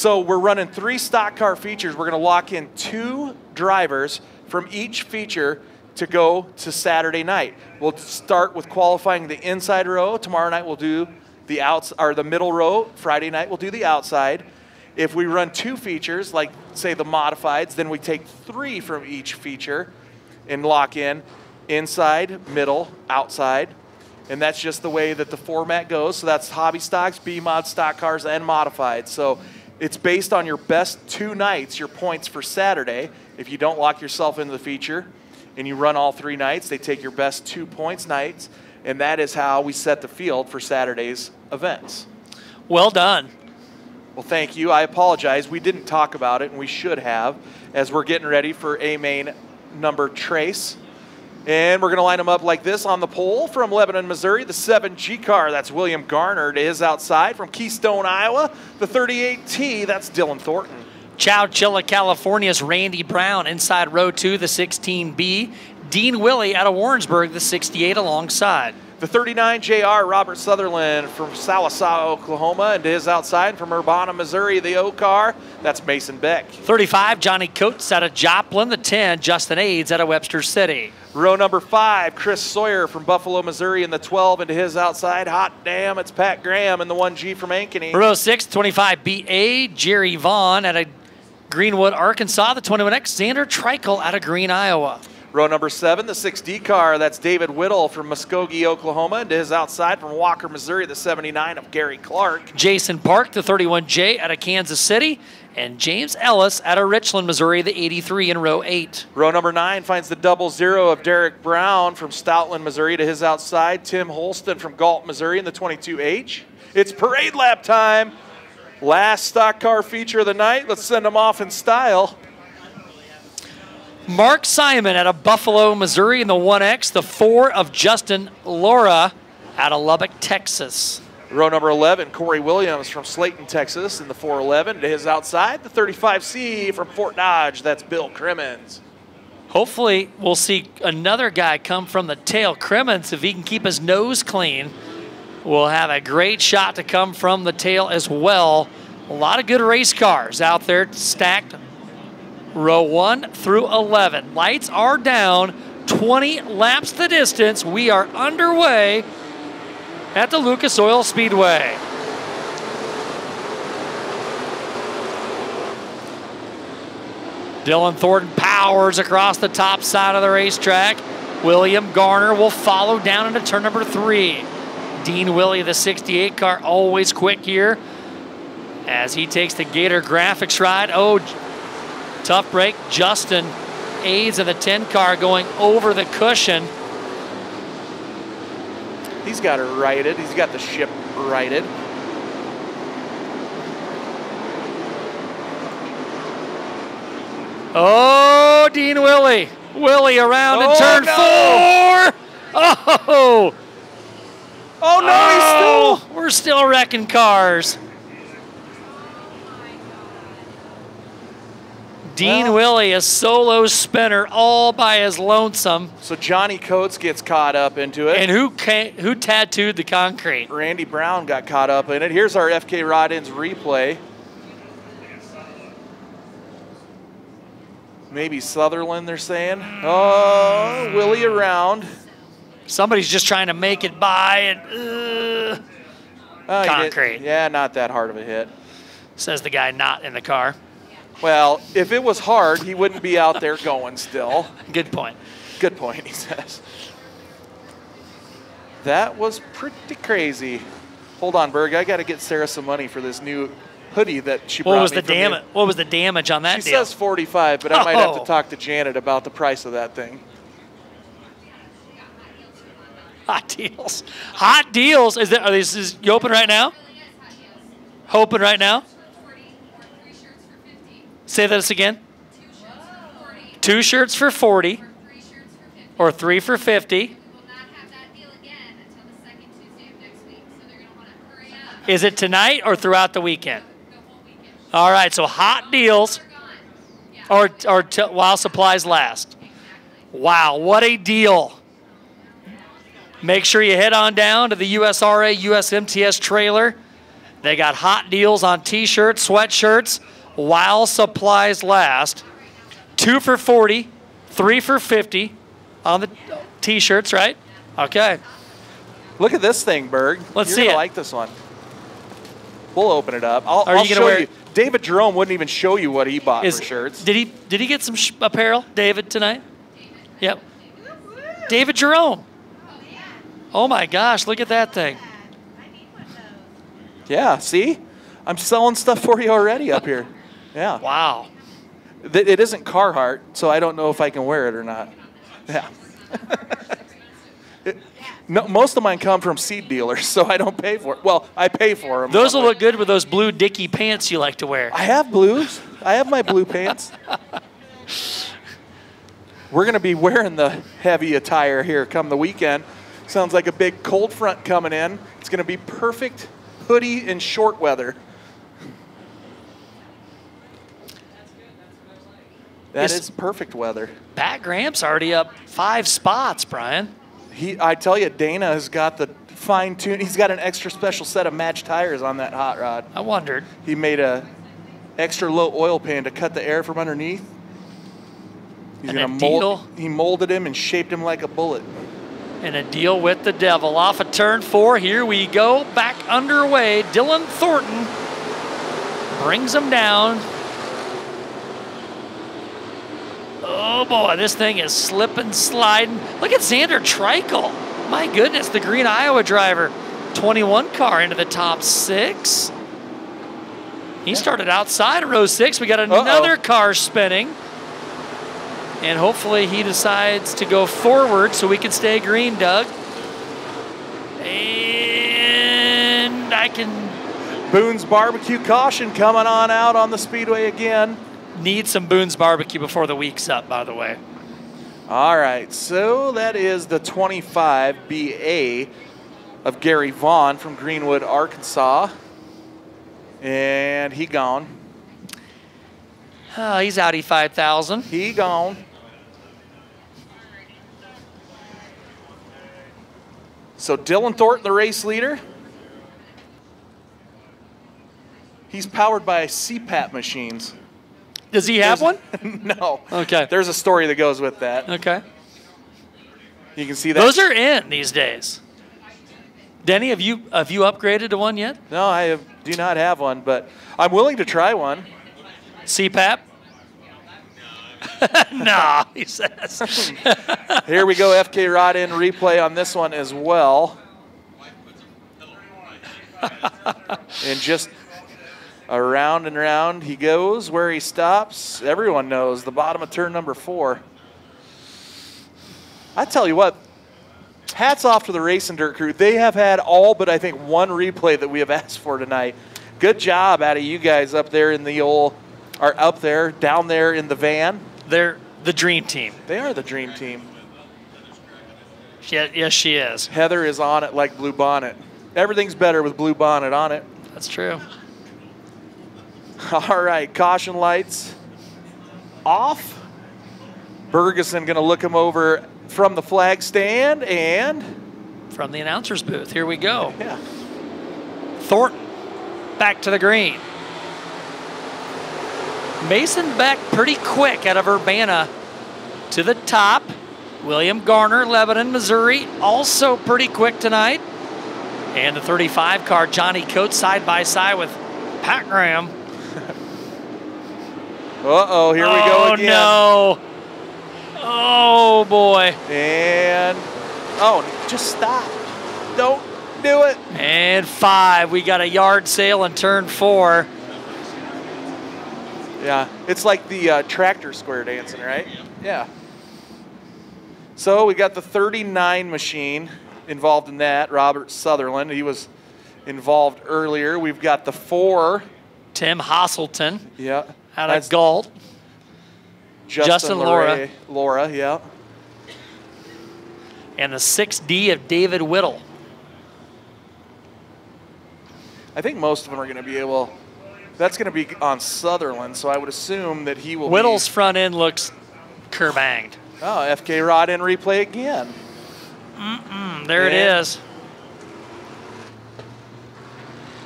So we're running 3 stock car features. We're going to lock in 2 drivers from each feature to go to Saturday night. We'll start with qualifying the inside row. Tomorrow night we'll do the the middle row. Friday night we'll do the outside. If we run 2 features, like say the modifieds, then we take 3 from each feature and lock in inside, middle, outside. And that's just the way that the format goes. So that's hobby stocks, B-mod, stock cars, and modified. So it's based on your best 2 nights, your points for Saturday. If you don't lock yourself into the feature and you run all 3 nights, they take your best 2 points nights. And that is how we set the field for Saturday's events. Well done. Well, thank you. I apologize. We didn't talk about it, and we should have, as we're getting ready for A main number trace. And we're going to line them up like this on the pole from Lebanon, Missouri. The 7G car, that's William Garner, is outside. From Keystone, Iowa, the 38T, that's Dylan Thornton. Chowchilla, California's Randy Brown inside row 2, the 16B. Dean Willie out of Warrensburg, the 68 alongside. The 39 JR, Robert Sutherland from Salisaw, Oklahoma, and his outside. From Urbana, Missouri, the O car, that's Mason Beck. 35, Johnny Coates out of Joplin. The 10, Justin Aids out of Webster City. Row number 5, Chris Sawyer from Buffalo, Missouri, in the 12, and to his outside. Hot damn, it's Pat Graham in the 1G from Ankeny. Row 6, 25 BA, Jerry Vaughn out of Greenwood, Arkansas. The 21X, Xander Treichel out of Green, Iowa. Row number 7, the 6D car, that's David Whittle from Muskogee, Oklahoma, and to his outside from Walker, Missouri, the 79 of Gary Clark. Jason Park, the 31J out of Kansas City, and James Ellis out of Richland, Missouri, the 83 in row 8. Row number 9 finds the 00 of Derek Brown from Stoutland, Missouri, to his outside. Tim Holston from Galt, Missouri, in the 22H. It's parade lap time. Last stock car feature of the night. Let's send them off in style. Mark Simon out of Buffalo, Missouri in the 1X. The 4 of Justin Laura out of Lubbock, Texas. Row number 11, Corey Williams from Slayton, Texas in the 411. To his outside, the 35C from Fort Dodge. That's Bill Crimmins. Hopefully we'll see another guy come from the tail. Crimmins, if he can keep his nose clean, will have a great shot to come from the tail as well. A lot of good race cars out there stacked. Row 1 through 11. Lights are down. 20 laps the distance. We are underway at the Lucas Oil Speedway. Dylan Thornton powers across the top side of the racetrack. William Garner will follow down into turn number 3. Dean Willie, the 68 car, always quick here as he takes the Gator Graphics ride. Oh, tough break. Justin Aids of the 10 car going over the cushion. He's got her righted. He's got the ship righted. Oh, Dean Willie. Willie around in turn 4. Oh! Oh, no, he's still... We're still wrecking cars. Dean Willie, a solo spinner all by his lonesome. So Johnny Coates gets caught up into it. And who tattooed the concrete? Randy Brown got caught up in it. Here's our FK Rod-Ins replay. Maybe Sutherland, they're saying. Oh, Willie around. Somebody's just trying to make it by and concrete. Yeah, not that hard of a hit. Says the guy not in the car. Well, if it was hard, he wouldn't be out there going still. Good point. Good point, he says. That was pretty crazy. Hold on, Berg. I got to get Sarah some money for this new hoodie that she brought me. What was the damage on that deal? She says 45, but I might have to talk to Janet about the price of that thing. Hot deals. Hot deals. Is you open right now? Open right now? Say this again. 2 shirts for 40. Or 3 for 50. Is it tonight or throughout the weekend? All right, so hot deals or while supplies last. Wow, what a deal. Make sure you head on down to the USRA USMTS trailer They got hot deals on T-shirts, sweatshirts, while supplies last. 2 for $40, 3 for $50 on the T-shirts, right? Okay. Look at this thing, Berg. Let's You're see gonna it. like this one. We'll open it up. I'll Are you gonna show wear you. David Jerome wouldn't even show you what he bought for shirts. Did he get some apparel, David, tonight? Yep. David Jerome. Oh my gosh, look at that thing. Yeah, see? I'm selling stuff for you already up here. Yeah. Wow. It isn't Carhartt, so I don't know if I can wear it or not. Yeah. No, most of mine come from seed dealers, so I don't pay for it. Well, I pay for them. Those will look good with those blue Dickie pants you like to wear. I have blues. I have my blue pants. We're going to be wearing the heavy attire here come the weekend. Sounds like a big cold front coming in. It's going to be perfect hoodie and short weather. That is perfect weather. Pat Graham's already up 5 spots, Brian. I tell you, Dana has got the fine tune. He's got an extra special set of matched tires on that hot rod. I wondered. He made a extra low oil pan to cut the air from underneath. He's gonna mold. He molded him and shaped him like a bullet. And a deal with the devil. Off of turn 4, here we go. Back underway. Dylan Thornton brings him down. Oh boy, this thing is slipping, sliding. Look at Xander Treichel. My goodness, the green Iowa driver. 21 car into the top 6. He started outside of row 6. We got another car spinning. And hopefully he decides to go forward so we can stay green, Doug. And I can... Boone's Barbecue caution coming on out on the speedway again. Need some Boone's Barbecue before the week's up, by the way. All right, so that is the 25 BA of Gary Vaughn from Greenwood, Arkansas. And he gone. He's Audi 5000. He gone. So Dylan Thornton, the race leader. He's powered by CPAP machines. Does he have one? No. Okay. There's a story that goes with that. Okay. You can see that. Those are in these days. Denny, have you upgraded to one yet? No, I do not have one, but I'm willing to try one. CPAP? No, he says. Here we go, FK Rod in replay on this one as well. And just around and around he goes. Where he stops, everyone knows, the bottom of turn number 4. I tell you what, hats off to the Race and Dirt crew. They have had all but I think one replay that we have asked for tonight. Good job out of you guys up there in the down there in the van. They're the dream team. They are the dream team. Yes, she is. Heather is on it like Blue Bonnet. Everything's better with Blue Bonnet on it. That's true. All right, caution lights off. Bergeson going to look him over from the flag stand and from the announcer's booth. Here we go. Yeah. Thornton back to the green. Mason Beck pretty quick out of Urbana to the top. William Garner, Lebanon, Missouri, also pretty quick tonight. And the 35 car, Johnny Coates, side by side with Pat Graham. Uh-oh, here we go again. Oh, no. Oh, boy. And, just stop. Don't do it. And 5. We got a yard sale in turn 4. Yeah, it's like the tractor square dancing, right? Yeah. So we got the 39 machine involved in that, Robert Sutherland. He was involved earlier. We've got the 4. Tim Hasselton. Yeah. Out of Galt. Justin Laura. Laura, yeah. And the 6D of David Whittle. I think most of them are going to be able... That's going to be on Sutherland, so I would assume that he will Whittle's front end looks kerbanged. Oh, FK Rod in replay again. There it is.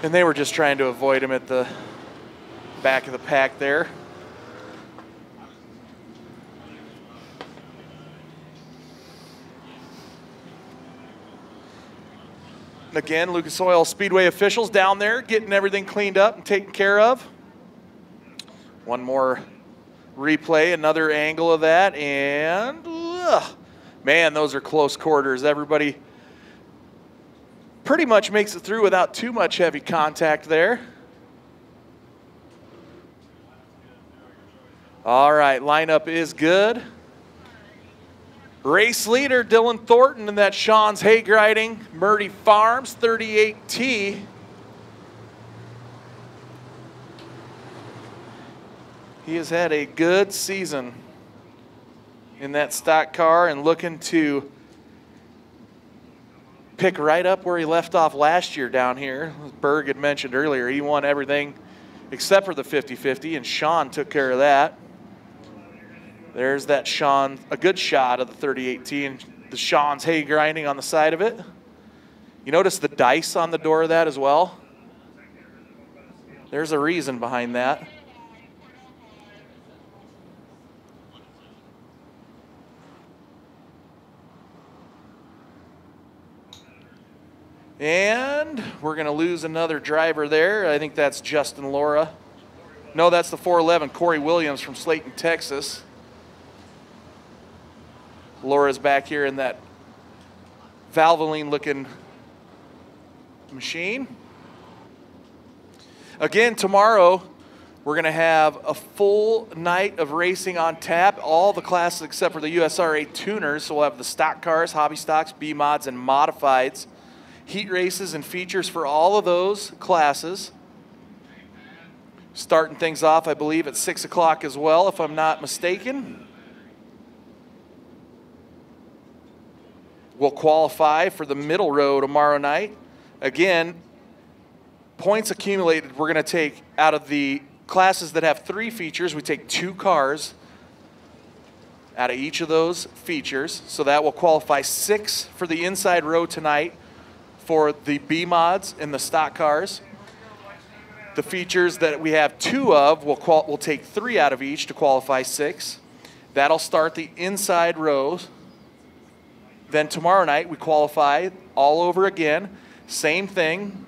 And they were just trying to avoid him at the back of the pack there. Again, Lucas Oil Speedway officials down there getting everything cleaned up and taken care of. One more replay, another angle of that, and man, those are close quarters. Everybody pretty much makes it through without too much heavy contact there. All right, lineup is good. Race leader Dylan Thornton, and that's Sean's Hay Grinding, Murdy Farms 38T. He has had a good season in that stock car and looking to pick right up where he left off last year down here. As Berg had mentioned earlier, he won everything except for the 50-50, and Sean took care of that. There's that Sean, a good shot of the 38T and the Sean's Hay Grinding on the side of it. You notice the dice on the door of that as well? There's a reason behind that. And we're going to lose another driver there. I think that's Justin Laura. No, that's the 411, Corey Williams from Slayton, Texas. Laura's back here in that Valvoline-looking machine. Again, tomorrow we're going to have a full night of racing on tap. All the classes except for the USRA tuners. So we'll have the stock cars, hobby stocks, B-mods, and modifieds. Heat races and features for all of those classes. Starting things off, I believe, at 6 o'clock as well, if I'm not mistaken. We'll qualify for the middle row tomorrow night. Again, points accumulated, we're going to take out of the classes that have 3 features, we take 2 cars out of each of those features. So that will qualify 6 for the inside row tonight for the B-mods and the stock cars. The features that we have 2 of, we'll take 3 out of each to qualify 6. That'll start the inside rows. Then tomorrow night, we qualify all over again. Same thing.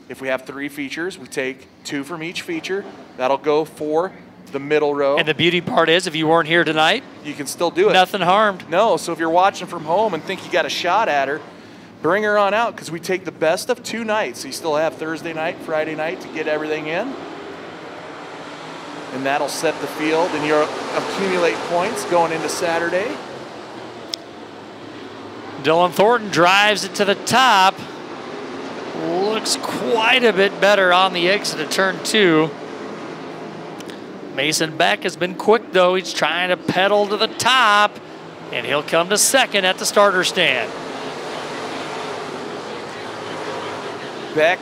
If we have 3 features, we take 2 from each feature. That'll go for the middle row. And the beauty part is, if you weren't here tonight, you can still do it. Nothing harmed. No, so if you're watching from home and think you got a shot at her, bring her on out, because we take the best of 2 nights. So you still have Thursday night, Friday night to get everything in. And that'll set the field, and you'll accumulate points going into Saturday. Dylan Thornton drives it to the top. Looks quite a bit better on the exit of turn 2. Mason Beck has been quick, though. He's trying to pedal to the top, and he'll come to second at the starter stand. Beck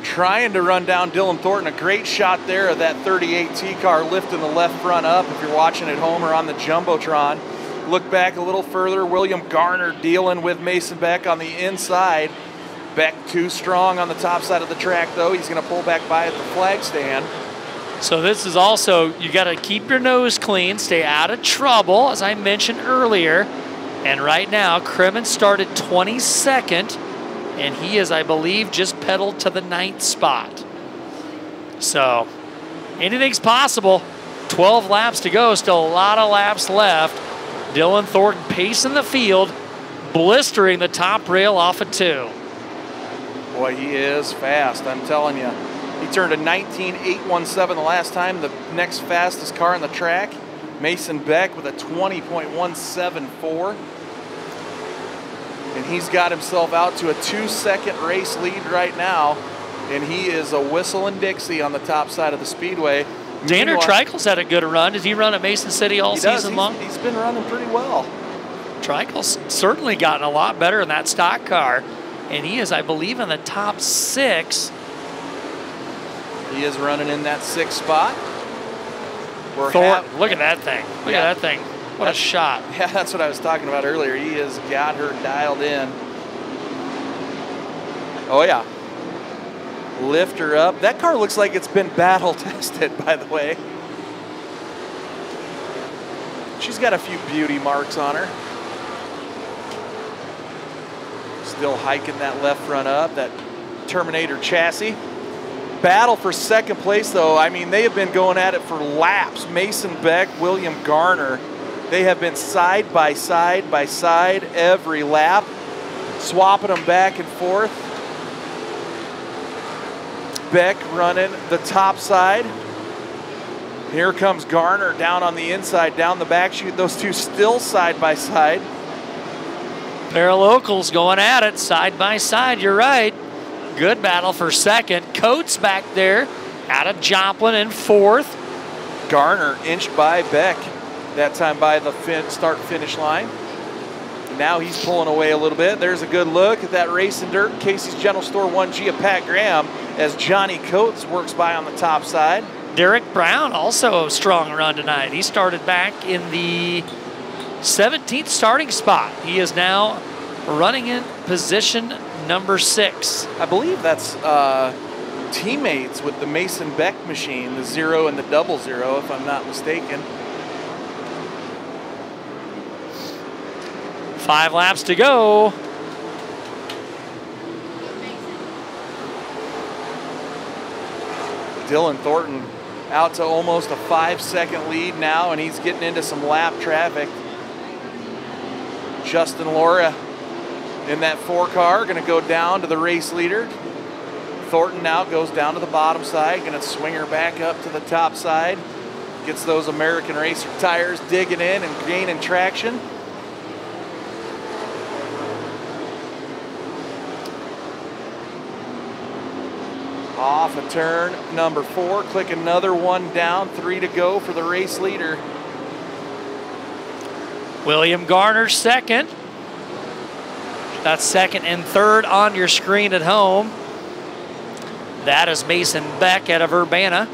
trying to run down Dylan Thornton. A great shot there of that 38T car lifting the left front up. If you're watching at home or on the Jumbotron, look back a little further. William Garner dealing with Mason Beck on the inside. Beck too strong on the top side of the track, though. He's going to pull back by at the flag stand. So this is also, you got to keep your nose clean, stay out of trouble, as I mentioned earlier. And right now, Crimmins started 22nd, and he is, I believe, just pedaled to the 9th spot. So anything's possible. 12 laps to go, still a lot of laps left. Dylan Thornton pacing the field, blistering the top rail off of 2. Boy, he is fast, I'm telling you. He turned a 19.817 the last time, the next fastest car on the track. Mason Beck with a 20.174. And he's got himself out to a 2-second race lead right now. And he is a whistle and Dixie on the top side of the speedway. Danner Treichels had a good run. Did he run at Mason City all season long? He's been running pretty well. Treichels certainly gotten a lot better in that stock car. And he is, I believe, in the top 6. He is running in that 6th spot. Look at that thing. Look at that thing. What a shot. Yeah, that's what I was talking about earlier. He has got her dialed in. Oh, yeah. lift her up. That car looks like it's been battle tested, by the way. She's got a few beauty marks on her. Still hiking that left front up, that Terminator chassis. Battle for second place, though. I mean, they have been going at it for laps. Mason Beck, William Garner, they have been side by side by side every lap, swapping them back and forth. Beck running the top side. Here comes Garner down on the inside, down the back chute. Those two still side by side. Pair of locals going at it side by side. You're right. Good battle for second. Coates back there out of Joplin in fourth. Garner inched by Beck, that time by the start-finish line. Now he's pulling away a little bit. There's a good look at that race in dirt. Casey's General Store 1G of Pat Graham as Johnny Coates works by on the top side. Derek Brown also a strong run tonight. He started back in the 17th starting spot. He is now running in position number 6. I believe that's teammates with the Mason Beck machine, the 0 and the 00, if I'm not mistaken. 5 laps to go. Dylan Thornton out to almost a 5-second lead now, and he's getting into some lap traffic. Justin Laura in that 4 car, going to go down to the race leader. Thornton now goes down to the bottom side, going to swing her back up to the top side. Gets those American Racer tires digging in and gaining traction. Off of turn number 4, click another one down, 3 to go for the race leader. William Garner second. That's second and third on your screen at home. That is Mason Beck out of Urbana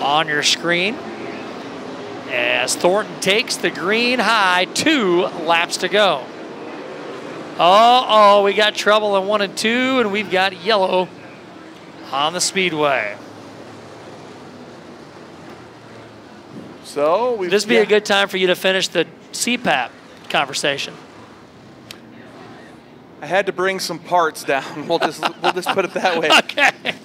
on your screen. As Thornton takes the green high, 2 laps to go. Uh-oh, we got trouble in 1 and 2, and we've got yellow on the speedway. So this would be a good time for you to finish the CPAP conversation. I had to bring some parts down. We'll just put it that way. Okay.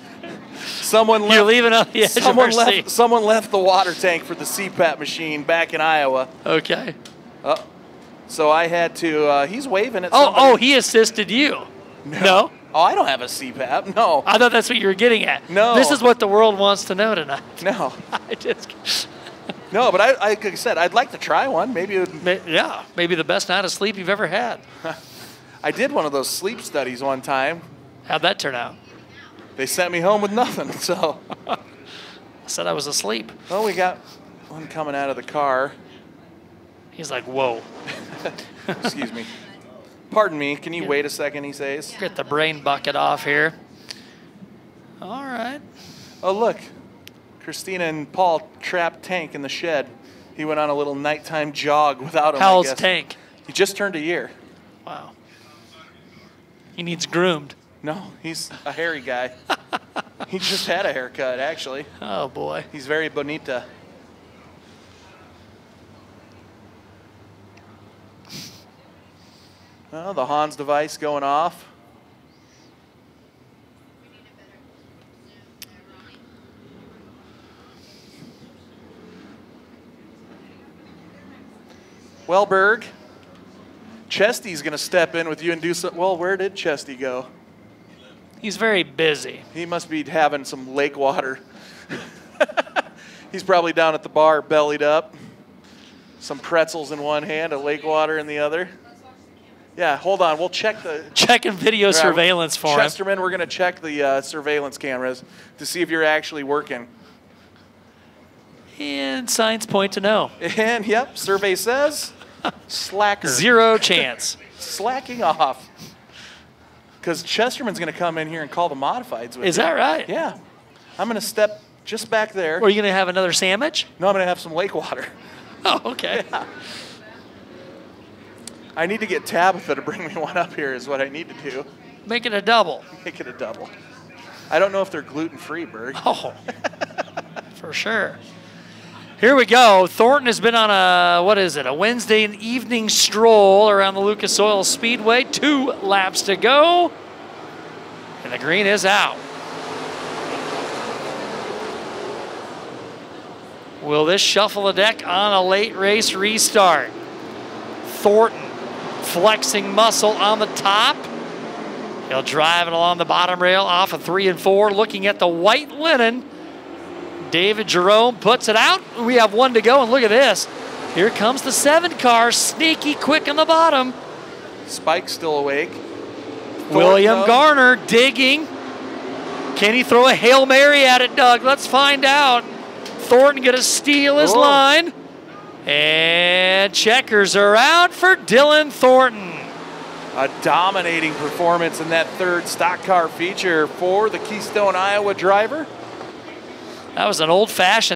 You're leaving on the edge of our seat. Someone left the water tank for the CPAP machine back in Iowa. Okay. So I had to. He's waving at somebody. Oh, he assisted you. No. Oh, I don't have a CPAP. No. I thought that's what you were getting at. No. This is what the world wants to know tonight. No. I just. No, but like I said, I'd like to try one. Maybe. Maybe the best night of sleep you've ever had. I did one of those sleep studies one time. How'd that turn out? They sent me home with nothing. So. I said I was asleep. Oh, we got one coming out of the car. He's like, whoa. Excuse me. Pardon me, can you wait a second, he says. Get the brain bucket off here. All right. Oh, look. Christina and Paul trapped Tank in the shed. He went on a little nighttime jog without him, How old's Tank? He just turned a year. Wow. He needs groomed. No, he's a hairy guy. He just had a haircut, actually. Oh, boy. He's very bonita. Well, the Hans device going off. Well, Berg, Chesty's going to step in with you and do some. Well, where did Chesty go? He's very busy. He must be having some lake water. He's probably down at the bar, bellied up. Some pretzels in one hand, a lake water in the other. Yeah, hold on. We'll check the... Checking video surveillance for him. Chesterman, we're going to check the surveillance cameras to see if you're actually working. And signs point to no. And, yep, survey says slacker. 0 chance. Slacking off. Because Chesterman's going to come in here and call the modifieds with Is that right? Yeah. I'm going to step just back there. Are you going to have another sandwich? No, I'm going to have some lake water. Oh, okay. Yeah. I need to get Tabitha to bring me one up here is what I need to do. Make it a double. Make it a double. I don't know if they're gluten-free, Berg. Oh, for sure. Here we go. Thornton has been on a Wednesday evening stroll around the Lucas Oil Speedway. 2 laps to go. And the green is out. Will this shuffle the deck on a late race restart? Thornton flexing muscle on the top. He'll drive it along the bottom rail off of 3 and 4, looking at the white linen. David Jerome puts it out. We have 1 to go, and look at this. Here comes the 7 car, sneaky quick on the bottom. Spike's still awake. William Garner digging. Can he throw a Hail Mary at it, Doug? Let's find out. Thornton gonna steal his line. And checkers are out for Dylan Thornton. A dominating performance in that 3rd stock car feature for the Keystone, Iowa driver. That was an old-fashioned